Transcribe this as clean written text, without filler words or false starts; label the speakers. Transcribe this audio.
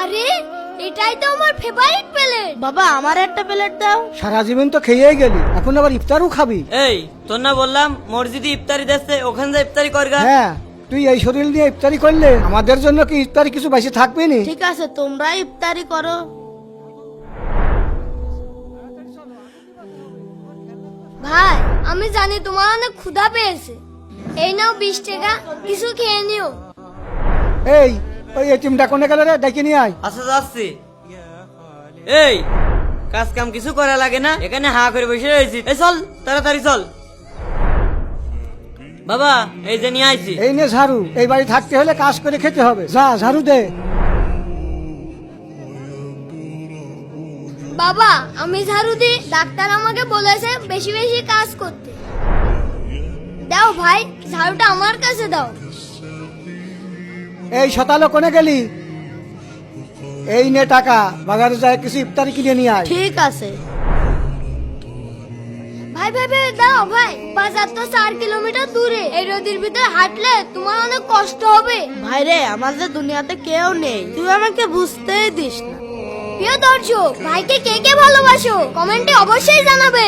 Speaker 1: আরে এটাই তো আমার ফেভারিট প্লেট।
Speaker 2: বাবা আমার একটা প্লেট দাও।
Speaker 3: সারা জীবন তো খেয়েই গেলি, এখন আবার ইফতারও খাবি?
Speaker 4: এই তোর না বললাম মসজিদে ইফতারি দিচ্ছে, ওখানে যা ইফতারি করগা।
Speaker 3: হ্যাঁ, তুই এই শরীর নিয়ে ইফতারি করলে আমাদের জন্য কি ইফতারি কিছু বেশি থাকবে নি?
Speaker 2: ঠিক আছে তোমরা ইফতারি করো।
Speaker 1: ভাই আমি জানি তোমার অনেক ক্ষুধা পেয়েছে, এই নাও 20 টাকা, কিছু খেয়ে নিও।
Speaker 3: এই ওই এটিমটা কোনে গেল রে, ডেকে নিয়ে আয়।
Speaker 4: আচ্ছা যাচ্ছি। এই কাজ কাম কিছু করা লাগে না, এখানে হা করে বসে রয়েছি। এই চল তাড়াতাড়ি চল। বাবা এই যে নিয়ে আইছি।
Speaker 3: এই নে ঝাড়ু, এই বাড়ি থাকতে হলে কাজ করে খেতে হবে, যা ঝাড়ু দে।
Speaker 1: বাবা আমি ঝাড়ু দিই, ডাক্তার আমাকে বলেছে বেশি বেশি কাজ করতে। দাও ভাই, ঝাড়ুটা আমার কাছে দাও।
Speaker 3: এই শতালো কোনে গেলি? এই নে টাকা, বাজারে যায় কিছু ইফতারি কিনে নিয়ে আয়।
Speaker 2: ঠিক আছে।
Speaker 1: ভাই ভাই ভাই দাও ভাই, বাজার তো 4 কিলোমিটার দূরে, এই রোদের ভিতরে হাঁটলে তোমার অনেক কষ্ট হবে।
Speaker 2: ভাইরে আমার যে দুনিয়াতে কেউ নেই, তুই আমাকে বুঝতেই দিস না।
Speaker 1: প্রিয় দর্শক, ভাইকে কে কে ভালোবাসো কমেন্টে অবশ্যই জানাবে।